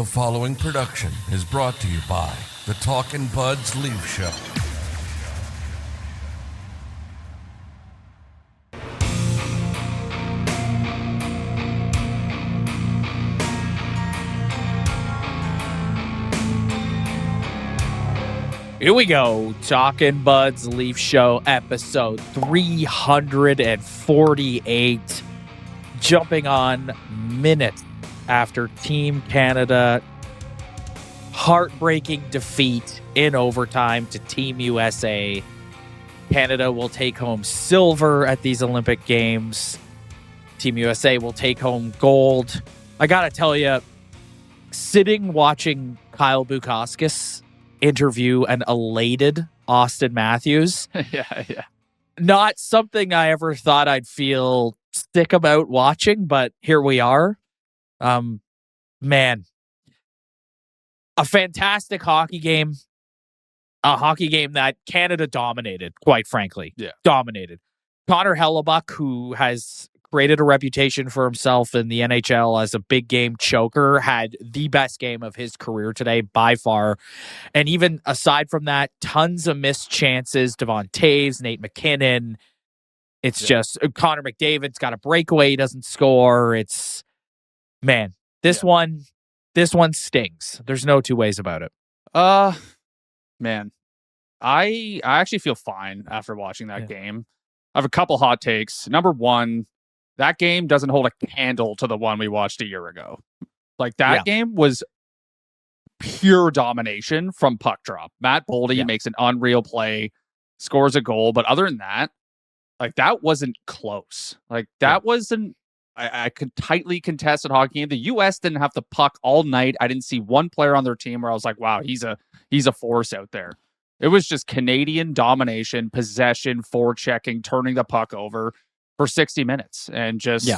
The following production is brought to you by the Talkin' Buds Leaf Show. Here we go. Talkin' Buds Leaf Show, episode 348. Jumping on minutes after Team Canada heartbreaking defeat in overtime to Team USA. Canada will take home silver at these Olympic Games. Team USA will take home gold. I gotta tell you, sitting watching Kyle Bukauskas interview an elated Austin Matthews. Yeah. Not something I ever thought I'd feel sick about watching, but here we are. Man, a fantastic hockey game. A hockey game that Canada dominated, quite frankly. Yeah. Dominated. Connor Hellebuyck, who has created a reputation for himself in the NHL as a big game choker, had the best game of his career today by far. And even aside from that, tons of missed chances. Devon Toews, Nate McKinnon. It's just Connor McDavid's got a breakaway. He doesn't score. It's, man, this one stings. There's no two ways about it. Man, I actually feel fine after watching that game. I have a couple hot takes. Number one, that game doesn't hold a candle to the one we watched a year ago. Like, that game was pure domination from puck drop. Matt Boldy makes an unreal play, scores a goal, but other than that, like, that wasn't close. Like, that wasn't I could tightly contested hockey game. The U.S. didn't have the puck all night. I didn't see one player on their team where I was like, wow, he's a force out there. It was just Canadian domination, possession, forechecking, turning the puck over for 60 minutes. And just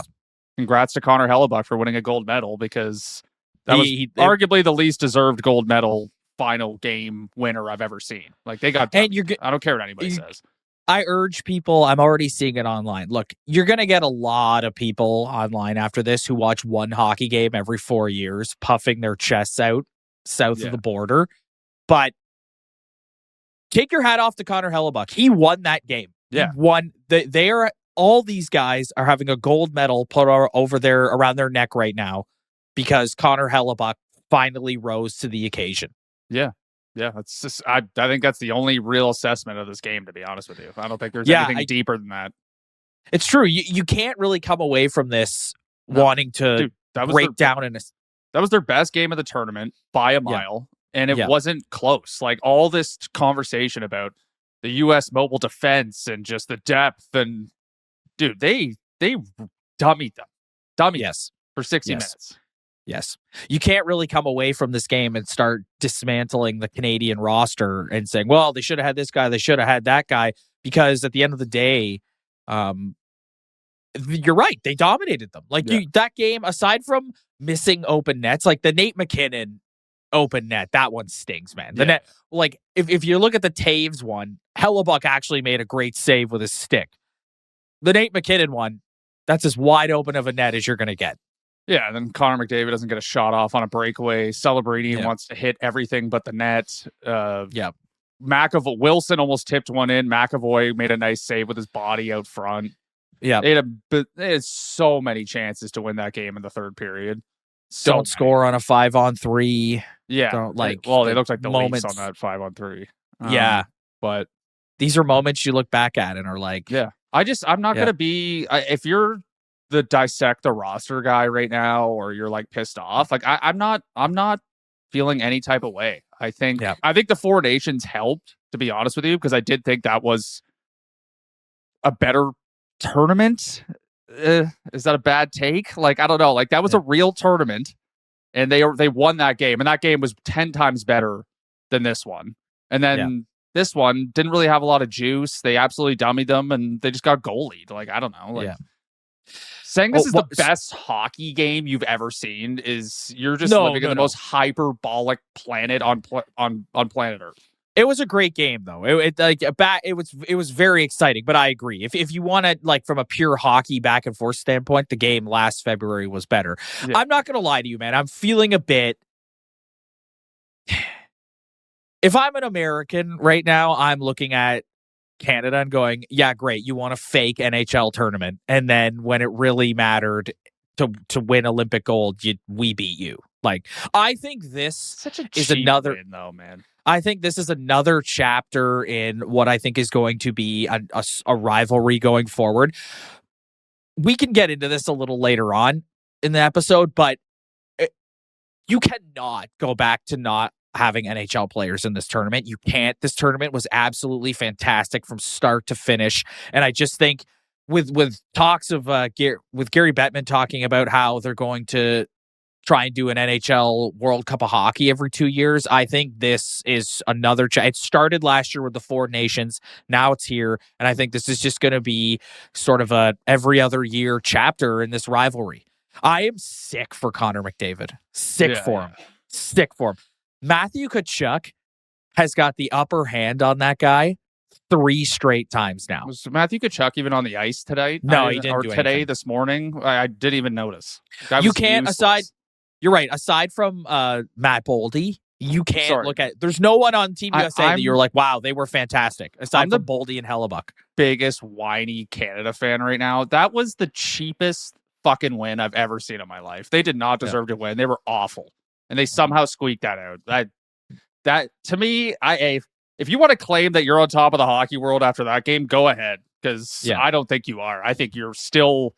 congrats to Connor Hellebuyck for winning a gold medal, because that was arguably the least deserved gold medal final game winner I've ever seen. Like, they got done. I don't care what anybody says. I urge people, I'm already seeing it online. Look, you're going to get a lot of people online after this who watch one hockey game every 4 years, puffing their chests out south of the border. But take your hat off to Connor Hellebuyck. He won that game. Yeah. He won. All these guys are having a gold medal put over there around their neck right now because Connor Hellebuyck finally rose to the occasion. Yeah. Yeah, that's just, I think that's the only real assessment of this game, to be honest with you. I don't think there's anything deeper than that. It's true. You can't really come away from this wanting to break down in a... That was their best game of the tournament by a mile, and it wasn't close. Like, all this conversation about the U.S. mobile defense and just the depth, and dude, they dummied them. For 60 minutes. Yes. You can't really come away from this game and start dismantling the Canadian roster and saying, well, they should have had this guy, they should have had that guy, because at the end of the day, you're right. They dominated them. Like, that game, aside from missing open nets, like the Nate McKinnon open net, that one stings, man. The net, like, if you look at the Toews one, Hellebuyck actually made a great save with his stick. The Nate McKinnon one, that's as wide open of a net as you're going to get. Yeah, and then Connor McDavid doesn't get a shot off on a breakaway. Celebrini wants to hit everything but the net. Wilson almost tipped one in. McAvoy made a nice save with his body out front. Yeah. They had so many chances to win that game in the third period. Don't score on a 5-on-3. Yeah. They looked like the Leafs on that 5-on-3. But these are moments you look back at and are like... Yeah. I'm not going to be... if you're the dissect the roster guy right now, or you're like pissed off, like I'm not feeling any type of way. I think the Four Nations helped, to be honest with you, because I did think that was a better tournament. Is that a bad take? Like, I don't know. Like, that was a real tournament, and they won that game, and that game was 10 times better than this one. And then this one didn't really have a lot of juice. They absolutely dummied them, and they just got goalied. Like, I don't know. Like, saying this is the best hockey game you've ever seen is you're just living in the most hyperbolic planet on planet Earth. It was a great game, though. It was very exciting. But I agree. If you want to, like, from a pure hockey back and forth standpoint, the game last February was better. Yeah. I'm not gonna lie to you, man. I'm feeling a bit If I'm an American right now, I'm looking at Canada and going, yeah, great. You want a fake NHL tournament. And then when it really mattered to win Olympic gold, we beat you. Like, I think this Such a is cheap another win, though, man. I think this is another chapter in what I think is going to be a rivalry going forward. We can get into this a little later on in the episode, but you cannot go back to not having NHL players in this tournament. You can't. This tournament was absolutely fantastic from start to finish. And I just think with talks of with Gary Bettman talking about how they're going to try and do an NHL World Cup of Hockey every 2 years, I think this is another it started last year with the Four Nations. Now it's here. And I think this is just going to be sort of a every other year chapter in this rivalry. I am sick for Connor McDavid. Sick for him. Matthew Tkachuk has got the upper hand on that guy 3 straight times now. Was Matthew Tkachuk even on the ice tonight? No, he didn't. Or do today, anything. this morning, I didn't even notice. You can't You're right. Aside from Matt Boldy, you can't look at. There's no one on Team USA that you're like, wow, they were fantastic. Aside from Boldy and Hellebuyck. Biggest whiny Canada fan right now. That was the cheapest fucking win I've ever seen in my life. They did not deserve to win. They were awful, and they somehow squeaked that out. That to me, if you want to claim that you're on top of the hockey world after that game, go ahead, because I don't think you are. I think you're still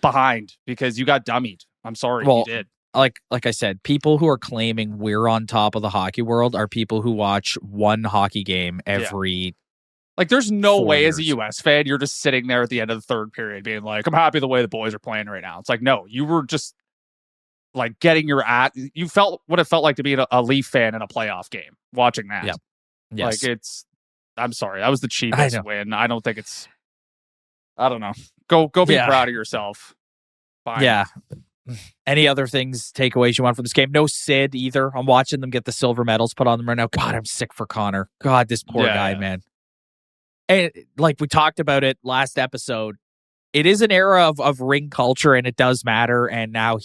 behind because you got dummied. I'm sorry, you did. Like I said, people who are claiming we're on top of the hockey world are people who watch one hockey game every. Like, there's no way years. as a U.S. fan, you're just sitting there at the end of the third period being like, I'm happy the way the boys are playing right now. It's like, no, you were just like getting you felt what it felt like to be a Leaf fan in a playoff game watching that. Yep. Yes. Like, I'm sorry. That was the cheapest win. I don't think I don't know. Go be proud of yourself. Fine. Yeah. Any other takeaways you want from this game? No Sid either. I'm watching them get the silver medals put on them right now. God, I'm sick for Connor. God, this poor guy, man. And like we talked about it last episode, it is an era of ring culture, and it does matter. And now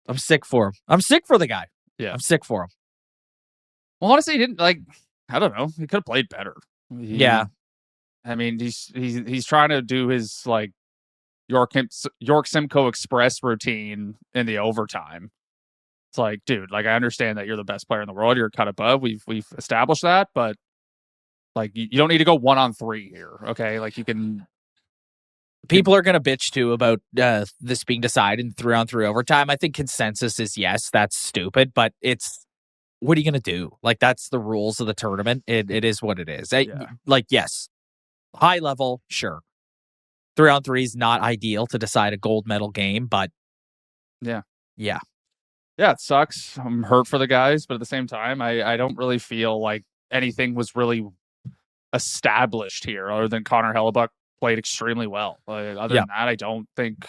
I'm sick for him. I'm sick for the guy. Yeah, I'm sick for him. Well, honestly, he didn't I don't know. He could have played better. I mean, he's trying to do his York Simcoe Express routine in the overtime. It's like, dude, I understand that you're the best player in the world. You're cut above. We've established that, but you don't need to go 1-on-3 here. Okay. You can. People are going to bitch too about this being decided in 3-on-3 overtime. I think consensus is yes, that's stupid, but what are you going to do? That's the rules of the tournament. It is what it is. Yes, high level, sure. 3-on-3 is not ideal to decide a gold medal game, but yeah, it sucks. I'm hurt for the guys, but at the same time, I don't really feel like anything was really established here other than Connor Hellebuyck played extremely well. Other than that, I don't think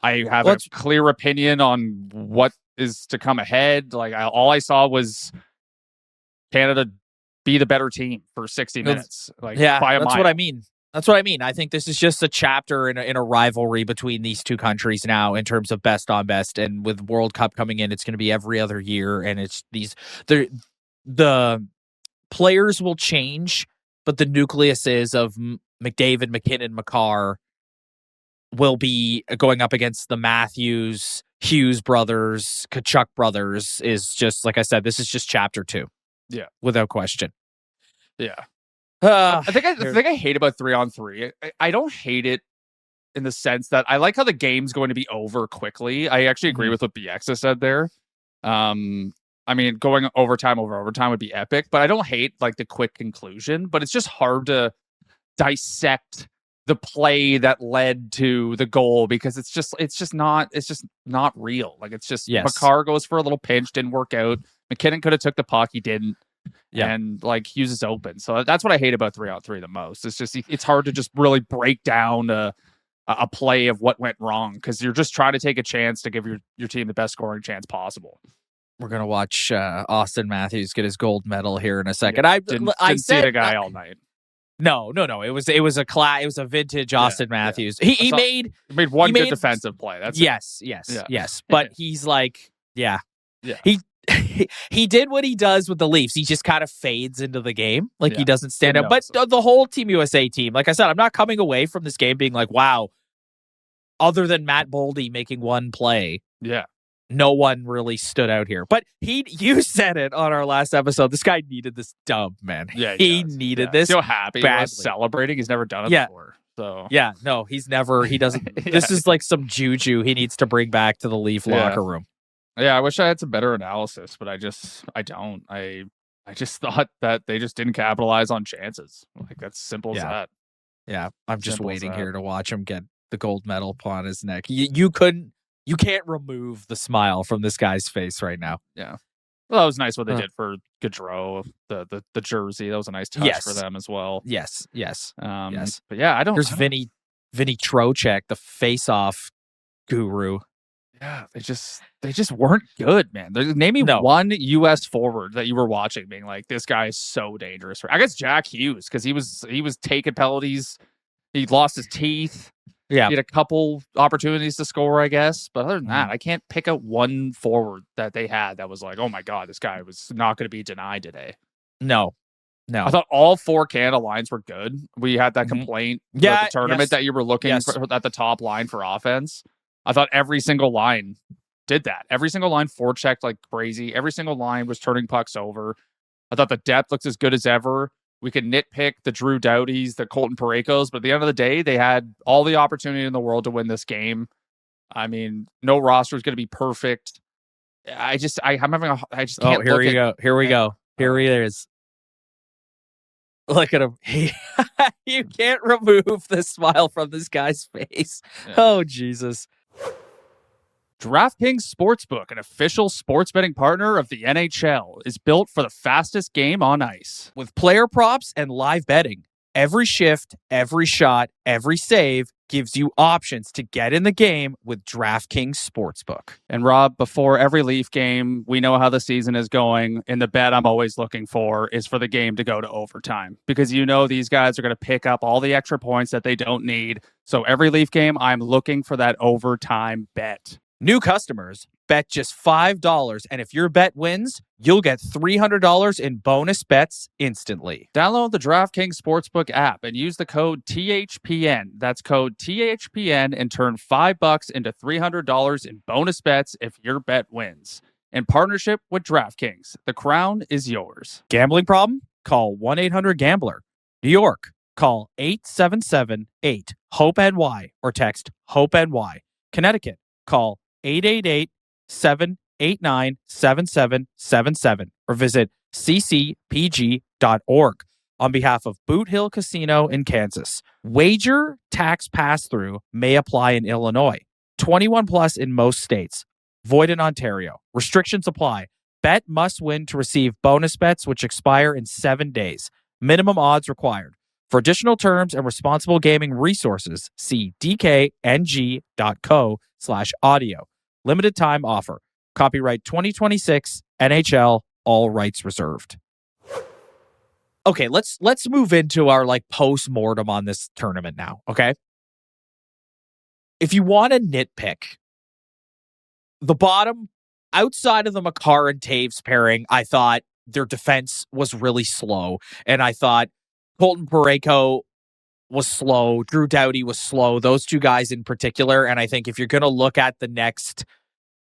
I have a clear opinion on what is to come ahead. All I saw was Canada be the better team for 60 minutes. By a mile. That's what I mean. That's what I mean. I think this is just a chapter in a rivalry between these two countries now in terms of best on best. And with World Cup coming in, it's going to be every other year. And it's the players will change, but the nucleus is of McDavid, McKinnon, Makar will be going up against the Matthews, Hughes brothers, Tkachuk brothers. Is just, like I said, this is just chapter 2. Yeah. Without question. Yeah. The thing I hate about 3-on-3, I don't hate it in the sense that I like how the game's going to be over quickly. I actually agree with what BX has said there. I mean, going overtime over overtime would be epic, but I don't hate the quick conclusion. But it's just hard to dissect the play that led to the goal because it's just not real. It's just Makar goes for a little pinch, didn't work out. McKinnon could have took the puck, he didn't. Yeah. And Hughes is open. So that's what I hate about 3-on-3 the most. It's just, it's hard to just really break down a play of what went wrong because you're just trying to take a chance to give your team the best scoring chance possible. We're going to watch Austin Matthews get his gold medal here in a second. Yeah, I didn't see the guy all night. No. It was a vintage Austin Matthews. Yeah. He made one good defensive play. That's yes. But he's he did what he does with the Leafs. He just kind of fades into the game. Like he doesn't stand Didn't out. But notice the whole Team USA team, like I said, I'm not coming away from this game being like, wow, other than Matt Boldy making one play. Yeah. No one really stood out here. But you said it on our last episode. This guy needed this dub, man. Yeah, he needed this. So happy. He was celebrating. He's never done it before. So yeah, no, he doesn't. This is like some juju he needs to bring back to the Leaf locker room. Yeah, I wish I had some better analysis, but I don't. I just thought that they just didn't capitalize on chances. Like that's simple as that. Yeah, I'm just waiting here to watch him get the gold medal upon his neck. You can't remove the smile from this guy's face right now. Yeah. Well, that was nice what they did for Gaudreau, the jersey. That was a nice touch for them as well. Yes. But yeah, I don't. There's Vinny Trocheck, the face-off guru. Yeah, they just weren't good, man. Name me one U.S. forward that you were watching, being like, this guy is so dangerous. I guess Jack Hughes, because he was taking penalties. He lost his teeth. Yeah, he had a couple opportunities to score, I guess. But other than that, I can't pick out one forward that they had that was like, oh my God, this guy was not going to be denied today. No. I thought all 4 Canada lines were good. We had that complaint about the tournament that you were looking at the top line for offense. I thought every single line did that. Every single line forechecked like crazy. Every single line was turning pucks over. I thought the depth looked as good as ever. We could nitpick the Drew Doughties, the Colton Parayko's, but at the end of the day, they had all the opportunity in the world to win this game. I mean, no roster is going to be perfect. I just can't. Here we go. Here he is. Look at him. You can't remove the smile from this guy's face. Yeah. Oh, Jesus. DraftKings Sportsbook, an official sports betting partner of the NHL, is built for the fastest game on ice. With player props and live betting, every shift, every shot, every save gives you options to get in the game with DraftKings Sportsbook. And Rob, before every Leaf game, we know how the season is going, and the bet I'm always looking for is for the game to go to overtime, because you know these guys are going to pick up all the extra points that they don't need. So every Leaf game, I'm looking for that overtime bet. New customers bet just $5, and if your bet wins, you'll get $300 in bonus bets instantly. Download the DraftKings Sportsbook app and use the code THPN. That's code THPN and turn $5 into $300 in bonus bets if your bet wins. In partnership with DraftKings, the crown is yours. Gambling problem? Call 1-800-GAMBLER. New York, call 877-8-HOPE-NY or text HOPE-NY. Connecticut, call 888-789-7777 or visit ccpg.org on behalf of Boot Hill Casino in Kansas. Wager tax pass-through may apply in Illinois. 21 plus in most states. Void in Ontario. Restrictions apply. Bet must win to receive bonus bets which expire in 7 days. Minimum odds required. For additional terms and responsible gaming resources, see dkng.co/audio. Limited time offer. Copyright 2026 NHL, all rights reserved. Okay, let's move into our post-mortem on this tournament now, okay? If you want to nitpick, the bottom, outside of the Makar and Taves pairing, I thought their defense was really slow, and I thought Colton Parayko was slow. Drew Doughty was slow. Those two guys in particular. And I think if you're going to look at the next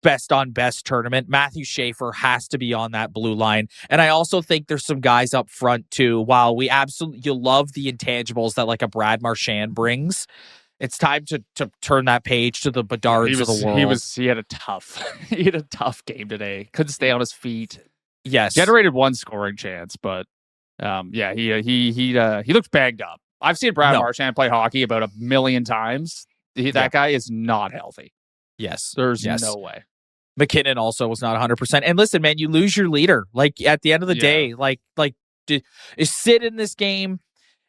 best on best tournament, Matthew Schaefer has to be on that blue line. And I also think there's some guys up front too. While we absolutely love the intangibles that a Brad Marchand brings, it's time to turn that page to the Bedards of the world. He had a tough game today. Couldn't stay on his feet. Yes. Generated one scoring chance, but he looked banged up. I've seen Brad Marchand play hockey about 1 million times. That guy is not healthy. Yes. There's no way. McKinnon also was not 100%. And listen, man, you lose your leader. At the end of the day, is Sid in this game?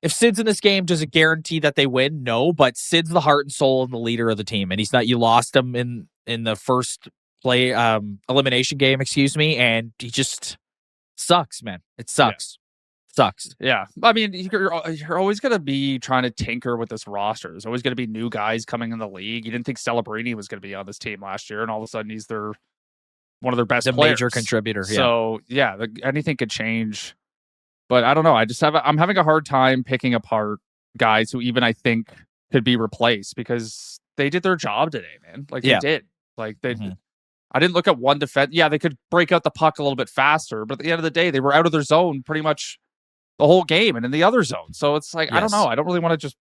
If Sid's in this game, does it guarantee that they win? No, but Sid's the heart and soul and the leader of the team. And he's not, you lost him in the first elimination game, and he just sucks, man. It sucks. Sucks. Yeah. I mean, you're always going to be trying to tinker with this roster. There's always going to be new guys coming in the league. You didn't think Celebrini was going to be on this team last year, and all of a sudden he's their one of their best The players. major contributor. So anything could change. But I don't know. I'm having a hard time picking apart guys who even I think could be replaced because they did their job today, man. Like they did. Like they. I didn't look at one defense. Yeah, they could break out the puck a little bit faster, but at the end of the day, they were out of their zone pretty much the whole game and in the other zone. So it's like I don't know. I don't really want to just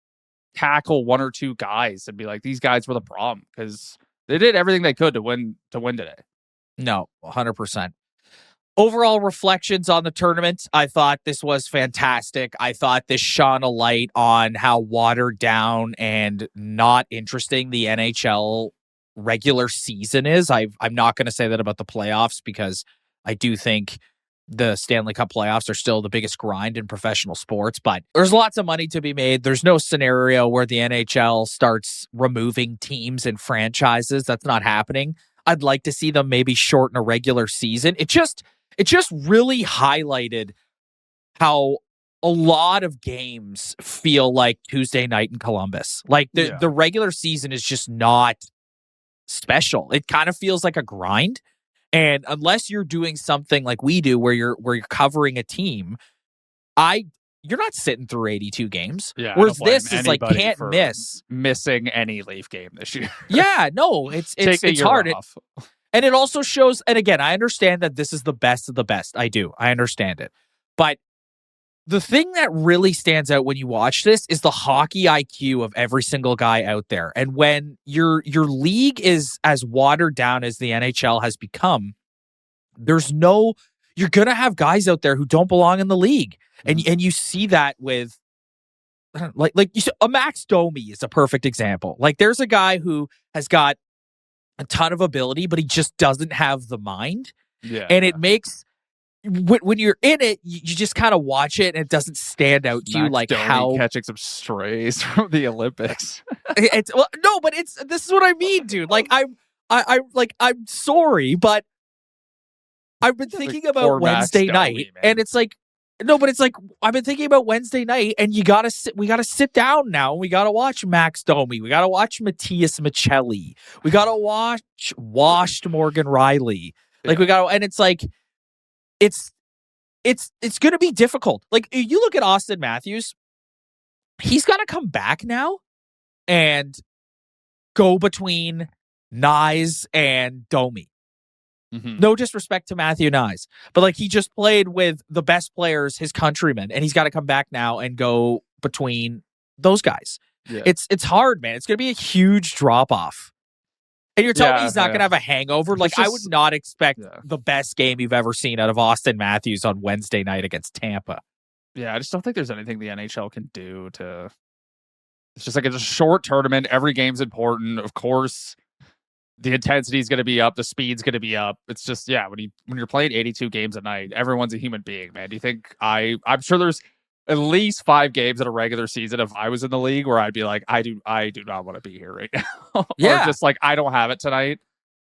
tackle one or two guys and be like these guys were the problem because they did everything they could to win today. No, 100%. Overall reflections on the tournament, I thought this was fantastic. I thought this shone a light on how watered down and not interesting the NHL regular season is. I'm not going to say that about the playoffs because I do think the Stanley Cup playoffs are still the biggest grind in professional sports, but there's lots of money to be made. There's no scenario where the NHL starts removing teams and franchises. That's not happening. I'd like to see them maybe shorten a regular season. It just really highlighted how a lot of games feel like Tuesday night in Columbus. Like the regular season is just not special. It kind of feels like a grind. And unless you're doing something like we do where you're covering a team, you're not sitting through 82 games. Yeah, whereas this is like can't miss missing any Leaf game this year. Yeah, no, it's hard. And it also shows, and again, I understand that this is the best of the best. I understand it. But the thing that really stands out when you watch this is the hockey IQ of every single guy out there. And when your league is as watered down as the NHL has become, you're going to have guys out there who don't belong in the league. And you see that with like you said, a Max Domi is a perfect example. Like there's a guy who has got a ton of ability, but he just doesn't have the mind. Yeah. And it makes, when you're in it, you just kind of watch it and it doesn't stand out to you like how catching some strays from the Olympics. This is what I mean, dude. Like I'm sorry, but I've been thinking about Wednesday night, and it's like, no, but it's like I've been thinking about Wednesday night, and we gotta sit down now. We gotta watch Max Domi. We gotta watch Matthias Michelli. We gotta watch washed Morgan Riley. Like we gotta, and it's like it's gonna be difficult. Like you look at Austin Matthews, he's gotta come back now and go between Nyes and Domi. Mm-hmm. No disrespect to Matthew Nyes, but like he just played with the best players, his countrymen, and he's got to come back now and go between those guys. Yeah. It's hard, man. It's going to be a huge drop off. And you're telling me he's not going to have a hangover? Like I would not expect the best game you've ever seen out of Austin Matthews on Wednesday night against Tampa. Yeah, I just don't think there's anything the NHL can do to. It's just like it's a short tournament. Every game's important, of course. The intensity is going to be up. The speed's going to be up. It's just, when you're playing 82 games a night, everyone's a human being, man. Do you think I'm sure there's at least 5 games in a regular season if I was in the league where I'd be like, I do not want to be here right now. Yeah. Or just like, I don't have it tonight.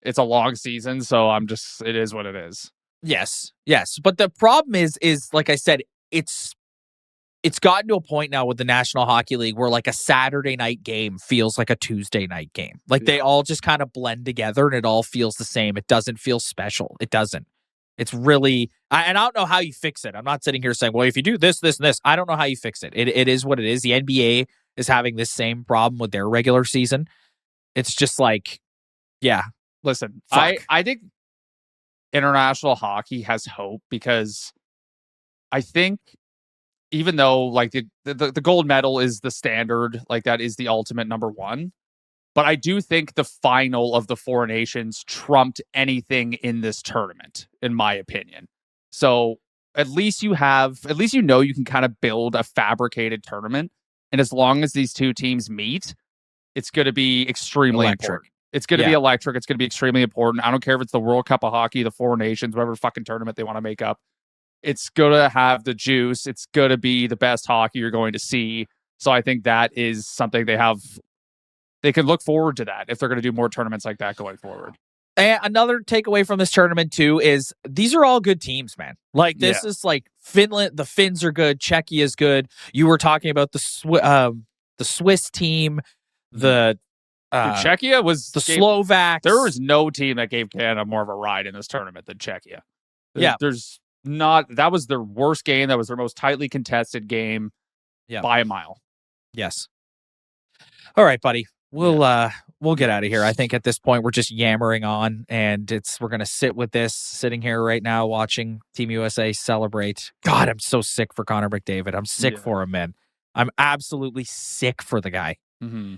It's a long season. So it is what it is. Yes. But the problem is like I said, it's gotten to a point now with the National Hockey League where like a Saturday night game feels like a Tuesday night game. Like they all just kind of blend together and it all feels the same. It doesn't feel special. It doesn't. It's really, and I don't know how you fix it. I'm not sitting here saying, well, if you do this, this, and this, I don't know how you fix it. It is what it is. The NBA is having this same problem with their regular season. It's just like, listen, I think international hockey has hope because I think even though like the gold medal is the standard, like that is the ultimate number one. But I do think the final of the Four Nations trumped anything in this tournament, in my opinion. So at least you know you can kind of build a fabricated tournament. And as long as these two teams meet, it's going to be extremely important. It's going to be electric. It's going to be extremely important. I don't care if it's the World Cup of Hockey, the Four Nations, whatever fucking tournament they want to make up. It's going to have the juice. It's going to be the best hockey you're going to see. So I think that is something they can look forward to that if they're going to do more tournaments like that going forward. And another takeaway from this tournament too is these are all good teams, man. Like this is like Finland. The Finns are good. Czechia is good. You were talking about the Swiss team, the Czechia was the Slovaks. There was no team that gave Canada more of a ride in this tournament than Czechia. Yeah. There's not. That was their worst game. That was their most tightly contested game by a mile. Yes. All right, buddy. We'll get out of here. I think at this point we're just yammering on, and we're gonna sit with this, sitting here right now watching Team USA celebrate. God, I'm so sick for Connor McDavid. I'm sick for him, man. I'm absolutely sick for the guy. Mm-hmm.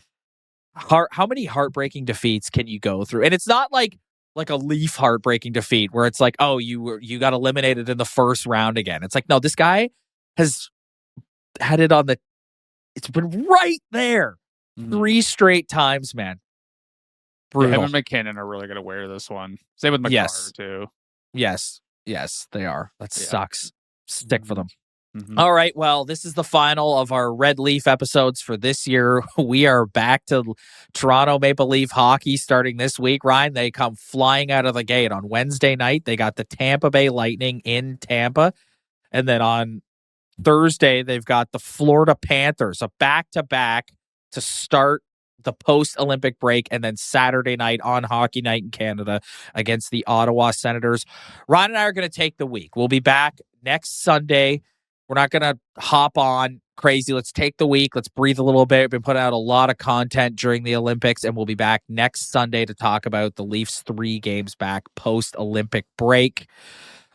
How many heartbreaking defeats can you go through? And it's not like a Leaf heartbreaking defeat where it's like, oh, you got eliminated in the first round again. It's like, no, this guy has had it on it's been right there 3 straight times, man. Brutal. Him and McKinnon are really going to wear this one. Same with McCarr, too. Yes, they are. That sucks. Stick for them. Mm-hmm. All right, well, this is the final of our Red Leaf episodes for this year. We are back to Toronto Maple Leaf hockey starting this week. Ryan, they come flying out of the gate on Wednesday night. They got the Tampa Bay Lightning in Tampa. And then on Thursday, they've got the Florida Panthers, a back-to-back to start the post-Olympic break, and then Saturday night on Hockey Night in Canada against the Ottawa Senators. Ryan and I are going to take the week. We'll be back next Sunday. We're not going to hop on crazy. Let's take the week. Let's breathe a little bit. We've been putting out a lot of content during the Olympics, and we'll be back next Sunday to talk about the Leafs 3 games back post-Olympic break.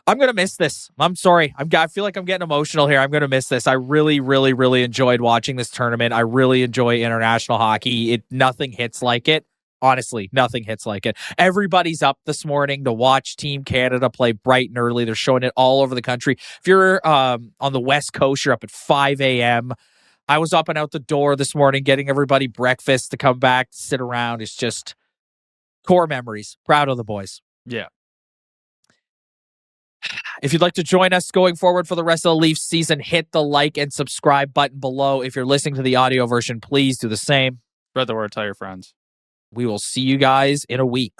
I'm going to miss this. I'm sorry. I feel like I'm getting emotional here. I'm going to miss this. I really, really, really enjoyed watching this tournament. I really enjoy international hockey. Nothing hits like it. Honestly, nothing hits like it. Everybody's up this morning to watch Team Canada play bright and early. They're showing it all over the country. If you're on the West Coast, you're up at 5 a.m. I was up and out the door this morning getting everybody breakfast to come back, to sit around. It's just core memories. Proud of the boys. Yeah. If you'd like to join us going forward for the rest of the Leafs season, hit the like and subscribe button below. If you're listening to the audio version, please do the same. Spread the word. Tell your friends. We will see you guys in a week.